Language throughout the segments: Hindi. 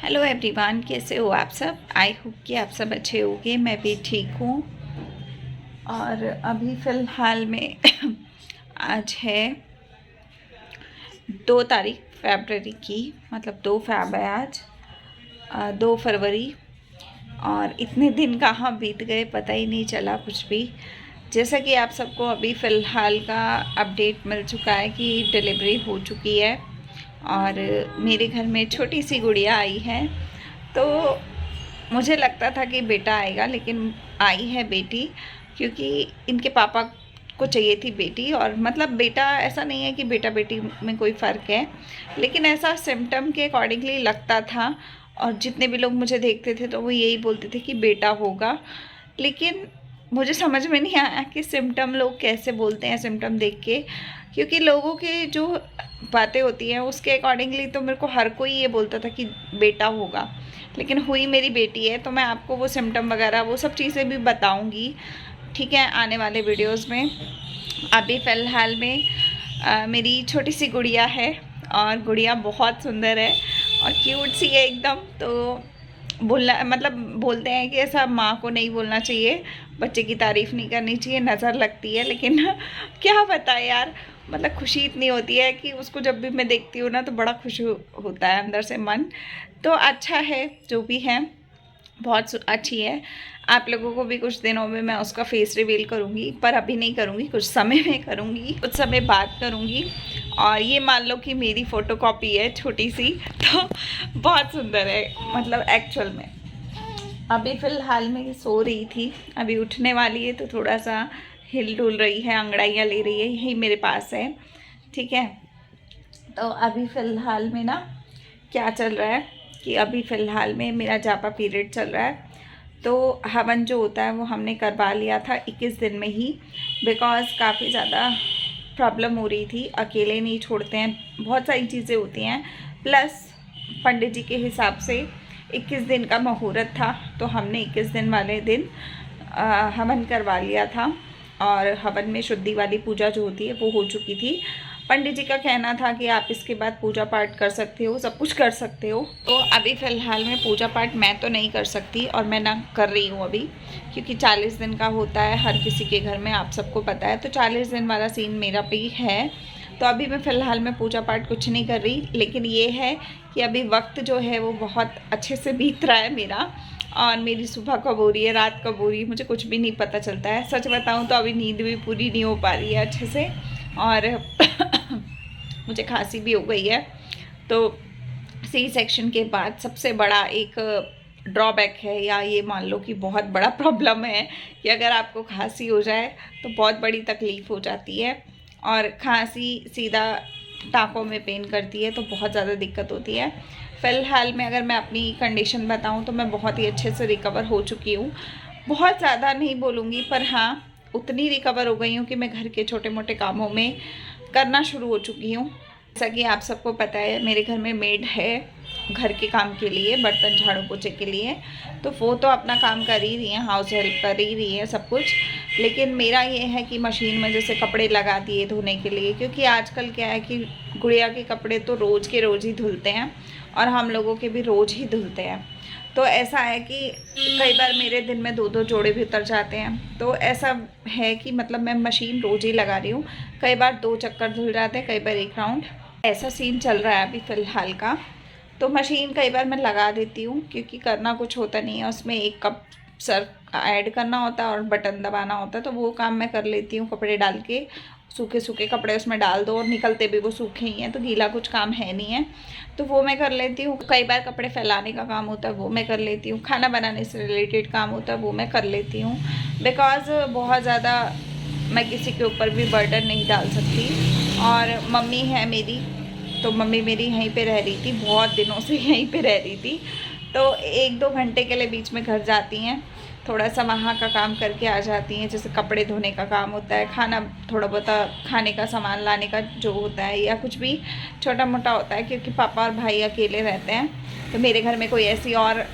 हेलो एवरीवन, कैसे हो आप सब। आई होप कि आप सब अच्छे होंगे। मैं भी ठीक हूँ। और अभी फ़िलहाल में आज है 2 तारीख फरवरी की, मतलब 2 फरवरी है आज। 2 फरवरी। और इतने दिन कहाँ बीत गए पता ही नहीं चला कुछ भी। जैसा कि आप सबको अभी फ़िलहाल का अपडेट मिल चुका है कि डिलीवरी हो चुकी है और मेरे घर में छोटी सी गुड़िया आई है। तो मुझे लगता था कि बेटा आएगा, लेकिन आई है बेटी, क्योंकि इनके पापा को चाहिए थी बेटी। और मतलब बेटा ऐसा नहीं है कि बेटा बेटी में कोई फ़र्क है, लेकिन ऐसा सिम्टम के अकॉर्डिंगली लगता था। और जितने भी लोग मुझे देखते थे तो वो यही बोलते थे कि बेटा होगा। लेकिन मुझे समझ में नहीं आया कि सिम्टम लोग कैसे बोलते हैं सिम्टम देख के, क्योंकि लोगों के जो बातें होती हैं उसके अकॉर्डिंगली तो मेरे को हर कोई ये बोलता था कि बेटा होगा। लेकिन हुई मेरी बेटी है, तो मैं आपको वो सिम्टम वगैरह वो सब चीज़ें भी बताऊंगी, ठीक है, आने वाले वीडियोस में। अभी फ़िलहाल में मेरी छोटी सी गुड़िया है और गुड़िया बहुत सुंदर है और क्यूट सी है एकदम। तो बोलना मतलब बोलते हैं कि ऐसा माँ को नहीं बोलना चाहिए, बच्चे की तारीफ़ नहीं करनी चाहिए, नज़र लगती है। लेकिन क्या पता यार, मतलब खुशी इतनी होती है कि उसको जब भी मैं देखती हूँ ना तो बड़ा खुश होता है अंदर से मन। तो अच्छा है जो भी है, बहुत अच्छी है। आप लोगों को भी कुछ दिनों में मैं उसका फेस रिवील करूँगी, पर अभी नहीं करूँगी, कुछ समय में करूँगी, कुछ समय बाद करूँगी। और ये मान लो कि मेरी फ़ोटोकॉपी है छोटी सी, तो बहुत सुंदर है मतलब एक्चुअल में। अभी फ़िलहाल में सो रही थी, अभी उठने वाली है, तो थोड़ा सा हिल डुल रही है, अंगड़ाइयाँ ले रही है, यही मेरे पास है, ठीक है। तो अभी फ़िलहाल में ना क्या चल रहा है कि अभी फ़िलहाल में मेरा जापा पीरियड चल रहा है। तो हवन जो होता है वो हमने करवा लिया था 21 दिन में ही, बिकॉज़ काफ़ी ज़्यादा प्रॉब्लम हो रही थी। अकेले नहीं छोड़ते हैं, बहुत सारी चीज़ें होती हैं, प्लस पंडित जी के हिसाब से 21 दिन का मुहूर्त था, तो हमने 21 दिन वाले दिन हवन करवा लिया था। और हवन में शुद्धि वाली पूजा जो होती है वो हो चुकी थी। पंडित जी का कहना था कि आप इसके बाद पूजा पाठ कर सकते हो, सब कुछ कर सकते हो। तो अभी फ़िलहाल में पूजा पाठ मैं तो नहीं कर सकती और मैं ना कर रही हूँ अभी, क्योंकि 40 दिन का होता है हर किसी के घर में, आप सबको पता है। तो 40 दिन वाला सीन मेरा पे ही है। तो अभी मैं फ़िलहाल में पूजा पाठ कुछ नहीं कर रही, लेकिन ये है कि अभी वक्त जो है वो बहुत अच्छे से बीत रहा है मेरा। और मेरी सुबह कब हो रही है, रात कब हो रही है, मुझे कुछ भी नहीं पता चलता है। सच बताऊँ तो अभी नींद भी पूरी नहीं हो पा रही है अच्छे से, और मुझे खांसी भी हो गई है। तो सी सेक्शन के बाद सबसे बड़ा एक ड्रॉबैक है, या ये मान लो कि बहुत बड़ा प्रॉब्लम है, कि अगर आपको खांसी हो जाए तो बहुत बड़ी तकलीफ़ हो जाती है। और खांसी सीधा टाँकों में पेन करती है, तो बहुत ज़्यादा दिक्कत होती है। फ़िलहाल में अगर मैं अपनी कंडीशन बताऊं तो मैं बहुत ही अच्छे से रिकवर हो चुकी हूँ। बहुत ज़्यादा नहीं बोलूँगी, पर हाँ उतनी रिकवर हो गई हूँ कि मैं घर के छोटे मोटे कामों में करना शुरू हो चुकी हूँ। जैसा कि आप सबको पता है मेरे घर में मेड है घर के काम के लिए, बर्तन झाड़ू पोछे के लिए, तो वो तो अपना काम कर ही रही हैं, हाउस हेल्प कर ही रही है सब कुछ। लेकिन मेरा ये है कि मशीन में जैसे कपड़े लगा दिए धोने के लिए, क्योंकि आजकल क्या है कि गुड़िया के कपड़े तो रोज़ के रोज़ ही धुलते हैं और हम लोगों के भी रोज़ ही धुलते हैं। तो ऐसा है कि कई बार मेरे दिन में 2-2 जोड़े भी उतर जाते हैं। तो ऐसा है कि मतलब मैं मशीन रोज़ ही लगा रही हूँ, कई बार 2 चक्कर धुल जाते हैं, कई बार 1 राउंड, ऐसा सीन चल रहा है अभी फ़िलहाल का। तो मशीन कई बार मैं लगा देती हूँ, क्योंकि करना कुछ होता नहीं है, उसमें 1 कप सर्फ ऐड करना होता है और बटन दबाना होता है, तो वो काम मैं कर लेती हूँ। कपड़े डाल के सूखे सूखे कपड़े उसमें डाल दो और निकलते भी वो सूखे ही हैं, तो गीला कुछ काम है नहीं है, तो वो मैं कर लेती हूँ। कई बार कपड़े फैलाने का काम होता है, वो मैं कर लेती हूँ। खाना बनाने से रिलेटेड काम होता है, वो मैं कर लेती हूँ, बिकॉज़ बहुत ज़्यादा मैं किसी के ऊपर भी बर्डन नहीं डाल सकती। और मम्मी है मेरी, तो मम्मी मेरी यहीं पे रह रही थी, बहुत दिनों से यहीं पे रह रही थी, तो 1-2 घंटे के लिए बीच में घर जाती हैं, थोड़ा सा वहाँ का काम करके आ जाती हैं। जैसे कपड़े धोने का काम होता है, खाना थोड़ा बहुत खाने का सामान लाने का जो होता है, या कुछ भी छोटा मोटा होता है, क्योंकि पापा और भाई अकेले रहते हैं। तो मेरे घर में कोई ऐसी और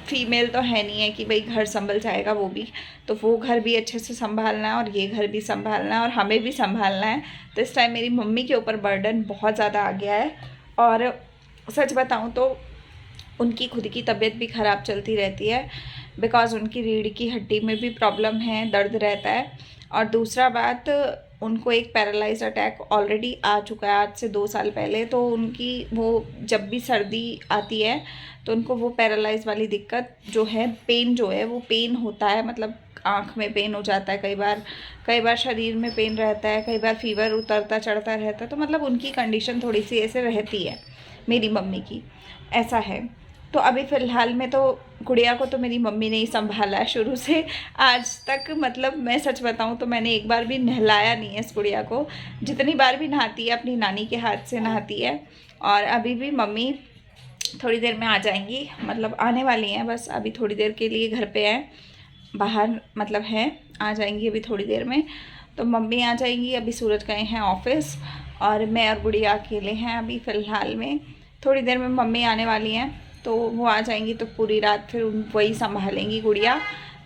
फीमेल तो है नहीं है कि भाई घर संभल जाएगा वो भी, तो वो घर भी अच्छे से संभालना है और ये घर भी संभालना है और हमें भी संभालना है। तो इस टाइम मेरी मम्मी के ऊपर बर्डन बहुत ज़्यादा आ गया है। और सच बताऊं तो उनकी खुद की तबीयत भी ख़राब चलती रहती है, बिकॉज़ उनकी रीढ़ की हड्डी में भी प्रॉब्लम है, दर्द रहता है। और दूसरा बात, उनको एक पैरालाइज अटैक ऑलरेडी आ चुका है आज से 2 साल पहले। तो उनकी वो जब भी सर्दी आती है तो उनको वो पैरालाइज वाली दिक्कत जो है, पेन जो है वो पेन होता है, मतलब आँख में पेन हो जाता है, कई बार शरीर में पेन रहता है, कई बार फीवर उतरता चढ़ता रहता है। तो मतलब उनकी कंडीशन थोड़ी सी ऐसे रहती है, मेरी मम्मी की ऐसा है। तो अभी फ़िलहाल में तो गुड़िया को तो मेरी मम्मी ने ही संभाला है शुरू से आज तक। मतलब मैं सच बताऊं तो मैंने एक बार भी नहलाया नहीं है इस गुड़िया को। जितनी बार भी नहाती है अपनी नानी के हाथ से नहाती है। और अभी भी मम्मी थोड़ी देर में आ जाएंगी, मतलब आने वाली हैं, बस अभी थोड़ी देर के लिए घर पे हैं, बाहर मतलब हैं, आ जाएंगी अभी थोड़ी देर में। तो मम्मी आ जाएंगी, अभी सूरज गए हैं ऑफिस और मैं और गुड़िया अकेले हैं अभी फ़िलहाल में। थोड़ी देर में मम्मी आने वाली हैं, तो वो आ जाएंगी तो पूरी रात फिर वही संभालेंगी गुड़िया।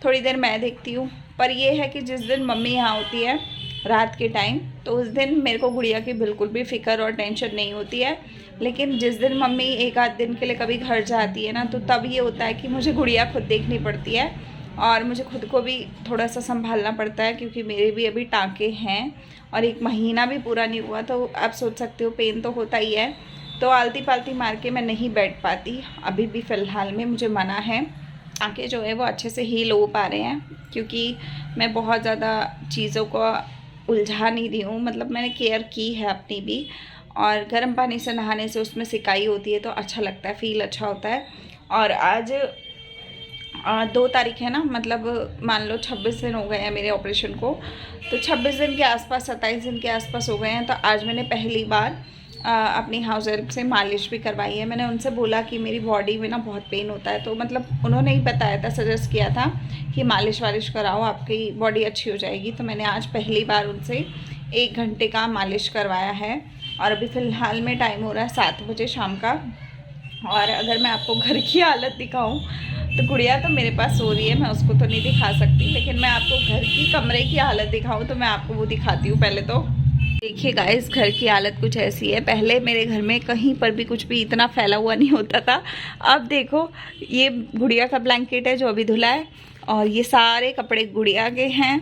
थोड़ी देर मैं देखती हूँ। पर ये है कि जिस दिन मम्मी यहाँ होती है रात के टाइम, तो उस दिन मेरे को गुड़िया की बिल्कुल भी फ़िक्र और टेंशन नहीं होती है। लेकिन जिस दिन मम्मी एक आध दिन के लिए कभी घर जाती है ना, तो तब ये होता है कि मुझे गुड़िया खुद देखनी पड़ती है और मुझे खुद को भी थोड़ा सा संभालना पड़ता है, क्योंकि मेरे भी अभी टाँके हैं और 1 महीना भी पूरा नहीं हुआ। तो आप सोच सकते हो पेन तो होता ही है। तो आलती पालती मार के मैं नहीं बैठ पाती अभी भी फ़िलहाल में, मुझे मना है। आँखें जो है वो अच्छे से हील हो पा रहे हैं, क्योंकि मैं बहुत ज़्यादा चीज़ों को उलझा नहीं रही हूँ। मतलब मैंने केयर की है अपनी भी, और गर्म पानी से नहाने से उसमें सिकाई होती है तो अच्छा लगता है, फ़ील अच्छा होता है। और आज 2 तारीख है ना, मतलब मान लो 26 दिन हो गए हैं मेरे ऑपरेशन को। तो 26 दिन के आसपास, 27 दिन के आसपास हो गए हैं। तो आज मैंने पहली बार अपनी हाउस हेल्प से मालिश भी करवाई है। मैंने उनसे बोला कि मेरी बॉडी में ना बहुत पेन होता है, तो मतलब उन्होंने ही बताया था, सजेस्ट किया था कि मालिश वालिश कराओ, आपकी बॉडी अच्छी हो जाएगी। तो मैंने आज पहली बार उनसे 1 घंटे का मालिश करवाया है। और अभी फ़िलहाल में टाइम हो रहा है 7 बजे शाम का। और अगर मैं आपको घर की हालत दिखाऊं तो गुड़िया तो मेरे पास सो रही है, मैं उसको तो नहीं दिखा सकती, लेकिन मैं आपको घर की कमरे की हालत दिखाऊं तो मैं आपको वो दिखाती हूँ। पहले तो देखिए गाइस, घर की हालत कुछ ऐसी है। पहले मेरे घर में कहीं पर भी कुछ भी इतना फैला हुआ नहीं होता था। अब देखो, ये गुड़िया का ब्लैंकेट है जो अभी धुला है, और ये सारे कपड़े गुड़िया के हैं।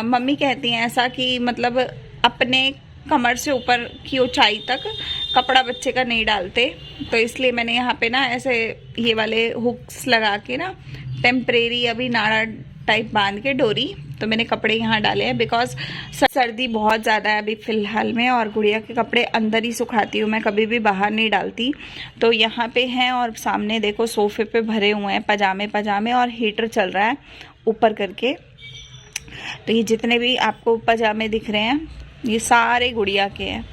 मम्मी कहती हैं ऐसा कि मतलब अपने कमर से ऊपर की ऊंचाई तक कपड़ा बच्चे का नहीं डालते, तो इसलिए मैंने यहाँ पे ना ऐसे ये वाले हुक्स लगा के ना टेम्परेरी अभी नाड़ा टाइप बांध के डोरी, तो मैंने कपड़े यहाँ डाले हैं। बिकॉज सर्दी बहुत ज़्यादा है अभी फ़िलहाल में, और गुड़िया के कपड़े अंदर ही सुखाती हूँ मैं, कभी भी बाहर नहीं डालती। तो यहाँ पे हैं, और सामने देखो सोफ़े पे भरे हुए हैं पजामे, और हीटर चल रहा है ऊपर करके। तो ये जितने भी आपको पजामे दिख रहे हैं ये सारे गुड़िया के हैं,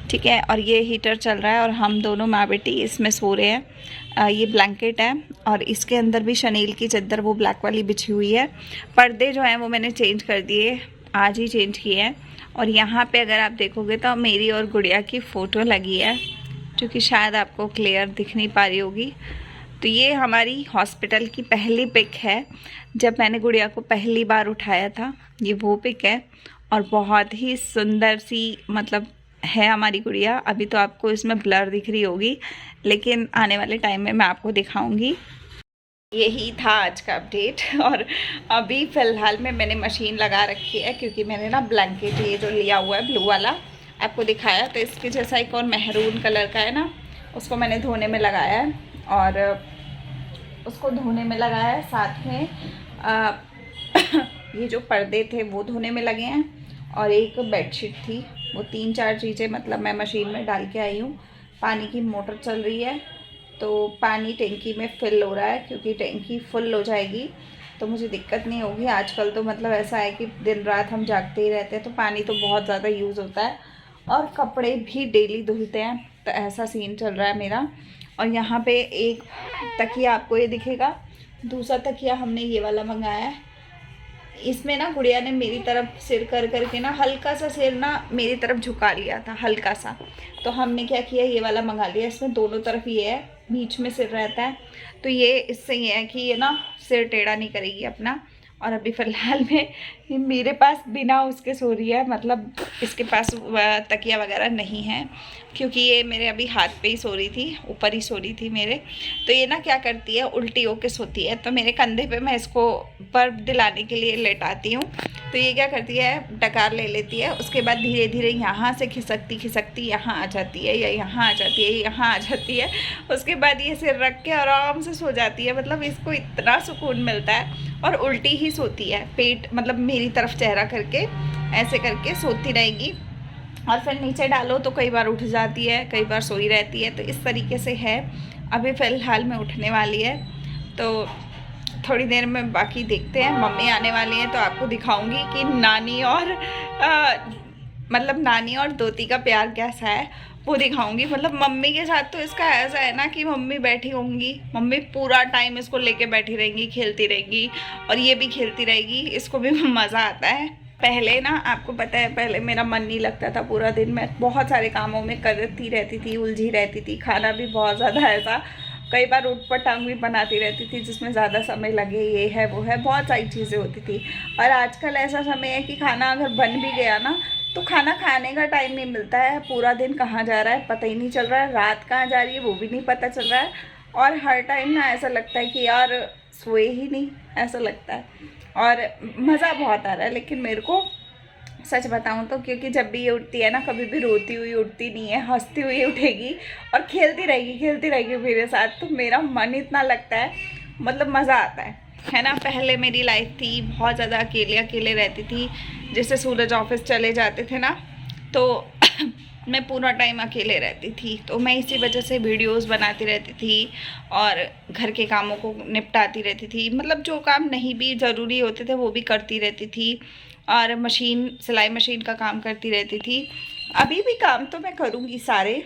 ठीक है। और ये हीटर चल रहा है और हम दोनों माँ बेटी इसमें सो रहे हैं। ये ब्लैंकेट है, और इसके अंदर भी शनील की चादर वो ब्लैक वाली बिछी हुई है। पर्दे जो हैं वो मैंने चेंज कर दिए, आज ही चेंज किए हैं। और यहाँ पे अगर आप देखोगे तो मेरी और गुड़िया की फ़ोटो लगी है, जो कि शायद आपको क्लियर दिख नहीं पा रही होगी। तो ये हमारी हॉस्पिटल की पहली पिक है, जब मैंने गुड़िया को पहली बार उठाया था, ये वो पिक है। और बहुत ही सुंदर सी मतलब है हमारी गुड़िया। अभी तो आपको इसमें ब्लर दिख रही होगी, लेकिन आने वाले टाइम में मैं आपको दिखाऊंगी। यही था आज का अपडेट। और अभी फ़िलहाल में मैंने मशीन लगा रखी है, क्योंकि मैंने ना ब्लैंकेट ये जो लिया हुआ है ब्लू वाला आपको दिखाया, तो इसके जैसा एक और मेहरून कलर का है ना, उसको मैंने धोने में लगाया है। और उसको धोने में लगाया है, साथ में ये जो पर्दे थे वो धोने में लगे हैं, और एक बेडशीट थी। वो 3-4 चीज़ें मतलब मैं मशीन में डाल के आई हूँ। पानी की मोटर चल रही है, तो पानी टैंकी में फिल हो रहा है, क्योंकि टैंकी फुल हो जाएगी तो मुझे दिक्कत नहीं होगी। आजकल तो मतलब ऐसा है कि दिन रात हम जागते ही रहते हैं, तो पानी तो बहुत ज़्यादा यूज़ होता है, और कपड़े भी डेली धुलते हैं। तो ऐसा सीन चल रहा है मेरा। और यहाँ पे एक तकिया आपको ये दिखेगा, दूसरा तकिया हमने ये वाला मंगाया है। इसमें ना गुड़िया ने मेरी तरफ सिर कर करके ना हल्का सा सिर ना मेरी तरफ झुका लिया था, हल्का सा। तो हमने क्या किया, ये वाला मंगा लिया। इसमें दोनों तरफ ये है, बीच में सिर रहता है, तो ये इससे ये है कि ये ना सिर टेढ़ा नहीं करेगी अपना। और अभी फ़िलहाल में ये मेरे पास बिना उसके सो रही है, मतलब इसके पास तकिया वगैरह नहीं है, क्योंकि ये मेरे अभी हाथ पे ही सो रही थी, ऊपर ही सो रही थी मेरे। तो ये ना क्या करती है, उल्टी होके सोती है। तो मेरे कंधे पे मैं इसको बर्फ दिलाने के लिए लेटाती हूँ, तो ये क्या करती है, डकार ले लेती है। उसके बाद धीरे धीरे यहाँ से खिसकती खिसकती यहाँ आ जाती है, या यहाँ आ जाती है, यहाँ आ जाती है। उसके बाद ये सिर रख के आराम से सो जाती है। मतलब इसको इतना सुकून मिलता है। और उल्टी ही सोती है, पेट मतलब मेरी तरफ चेहरा करके ऐसे करके सोती रहेगी। और फिर नीचे डालो तो कई बार उठ जाती है, कई बार सोई रहती है। तो इस तरीके से है। अभी फ़िलहाल में उठने वाली है, तो थोड़ी देर में बाकी देखते हैं। मम्मी आने वाली है तो आपको दिखाऊंगी कि नानी और मतलब नानी और दोती का प्यार कैसा है, वो दिखाऊंगी। मतलब मम्मी के साथ तो इसका ऐसा है ना कि मम्मी बैठी होंगी, मम्मी पूरा टाइम इसको लेके बैठी रहेंगी, खेलती रहेंगी, और ये भी खेलती रहेगी, इसको भी मज़ा आता है। पहले ना आपको पता है, पहले मेरा मन नहीं लगता था पूरा दिन, मैं बहुत सारे कामों में करती रहती थी, उलझी रहती थी। खाना भी बहुत ज़्यादा ऐसा कई बार उठ पटांग भी बनाती रहती थी, जिसमें ज़्यादा समय लगे, ये है वो है, बहुत सारी चीज़ें होती थी। और आजकल ऐसा समय है कि खाना अगर बन भी गया ना, तो खाना खाने का टाइम नहीं मिलता है। पूरा दिन कहाँ जा रहा है पता ही नहीं चल रहा है, रात कहाँ जा रही है वो भी नहीं पता चल रहा है। और हर टाइम ना ऐसा लगता है कि यार सोए ही नहीं, ऐसा लगता है। और मज़ा बहुत आ रहा है। लेकिन मेरे को सच बताऊं तो, क्योंकि जब भी ये उठती है ना, कभी भी रोती हुई उठती नहीं है, हंसती हुई उठेगी और खेलती रहेगी मेरे साथ। तो मेरा मन इतना लगता है, मतलब मज़ा आता है ना। पहले मेरी लाइफ थी बहुत ज़्यादा अकेले रहती थी। जैसे सूरज ऑफिस चले जाते थे ना, तो मैं पूरा टाइम अकेले रहती थी। तो मैं इसी वजह से वीडियोस बनाती रहती थी और घर के कामों को निपटाती रहती थी। मतलब जो काम नहीं भी ज़रूरी होते थे वो भी करती रहती थी, और सिलाई मशीन का काम करती रहती थी। अभी भी काम तो मैं करूँगी सारे,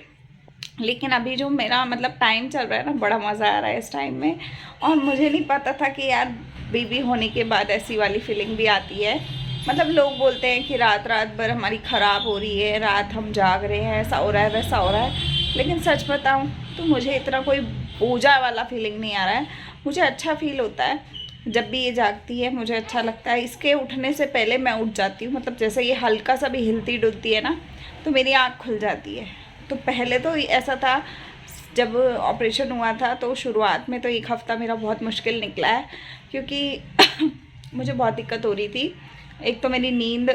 लेकिन अभी जो मेरा मतलब टाइम चल रहा है ना, बड़ा मज़ा आ रहा है इस टाइम में। और मुझे नहीं पता था कि यार बेबी होने के बाद ऐसी वाली फीलिंग भी आती है। मतलब लोग बोलते हैं कि रात भर हमारी ख़राब हो रही है, रात हम जाग रहे हैं, ऐसा हो रहा है वैसा हो रहा है। लेकिन सच बताऊं तो मुझे इतना कोई बोझा वाला फीलिंग नहीं आ रहा है। मुझे अच्छा फील होता है जब भी ये जागती है, मुझे अच्छा लगता है। इसके उठने से पहले मैं उठ जाती हूँ। मतलब जैसे ये हल्का सा भी हिलती डुलती है ना, तो मेरी आँख खुल जाती है। तो पहले तो ऐसा था, जब ऑपरेशन हुआ था तो शुरुआत में तो 1 हफ़्ता मेरा बहुत मुश्किल निकला है, क्योंकि मुझे बहुत दिक्कत हो रही थी। एक तो मेरी नींद,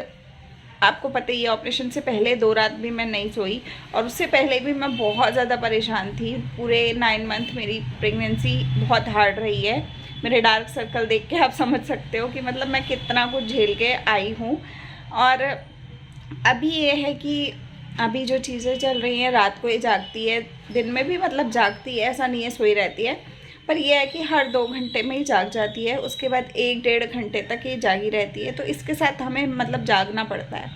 आपको पता ही है, ऑपरेशन से पहले 2 रात भी मैं नहीं सोई, और उससे पहले भी मैं बहुत ज़्यादा परेशान थी। पूरे 9 मंथ मेरी प्रेगनेंसी बहुत हार्ड रही है। मेरे डार्क सर्कल देख के आप समझ सकते हो कि मतलब मैं कितना कुछ झेल के आई हूँ। और अभी ये है कि अभी जो चीज़ें चल रही हैं, रात को ये जागती है, दिन में भी मतलब जागती है, ऐसा नहीं है सोई रहती है। पर यह है कि हर 2 घंटे में ही जाग जाती है, उसके बाद 1-1.5 घंटे तक ये जागी रहती है। तो इसके साथ हमें मतलब जागना पड़ता है।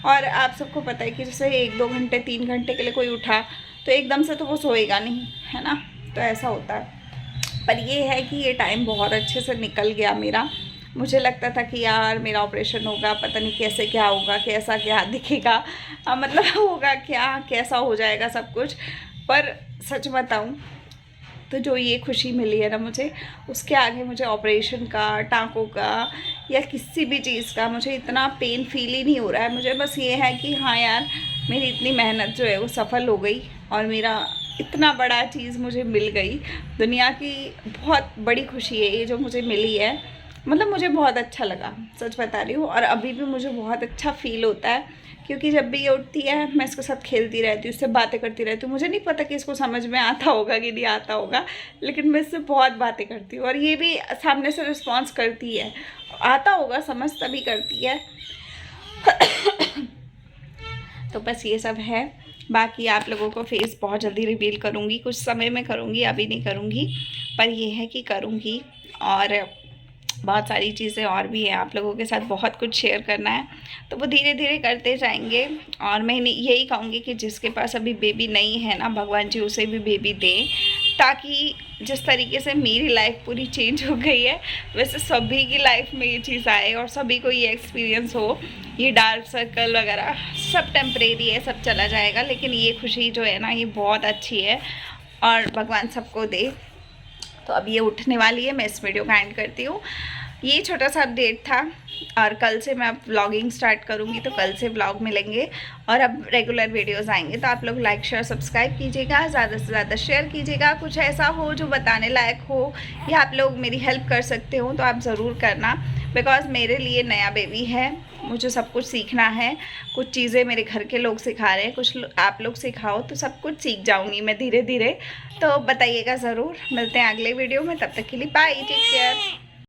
और आप सबको पता है कि जैसे 1-2 घंटे 3 घंटे के लिए कोई उठा तो एकदम से तो वो सोएगा नहीं, है ना। तो ऐसा होता है। पर ये है कि ये टाइम बहुत अच्छे से निकल गया मेरा। मुझे लगता था कि यार मेरा ऑपरेशन होगा, पता नहीं कैसे क्या होगा, कैसा क्या दिखेगा, मतलब होगा क्या, कैसा हो जाएगा सब कुछ। पर सच बताऊं तो जो ये खुशी मिली है ना मुझे, उसके आगे मुझे ऑपरेशन का, टाँकों का या किसी भी चीज़ का मुझे इतना पेन फील ही नहीं हो रहा है। मुझे बस ये है कि हाँ यार, मेरी इतनी मेहनत जो है वो सफल हो गई, और मेरा इतना बड़ा चीज़ मुझे मिल गई। दुनिया की बहुत बड़ी खुशी है ये जो मुझे मिली है। मतलब मुझे बहुत अच्छा लगा, सच बता रही हूँ। और अभी भी मुझे बहुत अच्छा फील होता है, क्योंकि जब भी ये उठती है मैं इसके साथ खेलती रहती हूँ, उससे बातें करती रहती हूँ। मुझे नहीं पता कि इसको समझ में आता होगा कि नहीं आता होगा, लेकिन मैं इससे बहुत बातें करती हूँ, और ये भी सामने से रिस्पॉन्स करती है। आता होगा समझ, तभी करती है। तो बस ये सब है। बाकी आप लोगों को फेस बहुत जल्दी रिवील करूँगी, कुछ समय में करूँगी, अभी नहीं करूँगी, पर ये है कि करूँगी। और बहुत सारी चीज़ें और भी हैं, आप लोगों के साथ बहुत कुछ शेयर करना है, तो वो धीरे धीरे करते जाएंगे। और मैं यही कहूँगी कि जिसके पास अभी बेबी नहीं है ना, भगवान जी उसे भी बेबी दें, ताकि जिस तरीके से मेरी लाइफ पूरी चेंज हो गई है, वैसे सभी की लाइफ में ये चीज़ आए और सभी को ये एक्सपीरियंस हो। ये डार्क सर्कल वगैरह सब टेम्परेरी है, सब चला जाएगा, लेकिन ये खुशी जो है ना, ये बहुत अच्छी है, और भगवान सबको दे। तो अब ये उठने वाली है, मैं इस वीडियो का एंड करती हूँ। ये छोटा सा अपडेट था और कल से मैं अब व्लॉगिंग स्टार्ट करूँगी, तो कल से व्लॉग मिलेंगे और अब रेगुलर वीडियोस आएंगे। तो आप लोग लाइक शेयर सब्सक्राइब कीजिएगा, ज़्यादा से ज़्यादा शेयर कीजिएगा। कुछ ऐसा हो जो बताने लायक हो या आप लोग मेरी हेल्प कर सकते हो तो आप ज़रूर करना, बिकॉज़ मेरे लिए नया बेबी है, मुझे सब कुछ सीखना है। कुछ चीज़ें मेरे घर के लोग सिखा रहे हैं, कुछ आप लोग सिखाओ तो सब कुछ सीख जाऊँगी मैं धीरे धीरे। तो बताइएगा ज़रूर। मिलते हैं अगले वीडियो में, तब तक के लिए बाय, टेक केयर।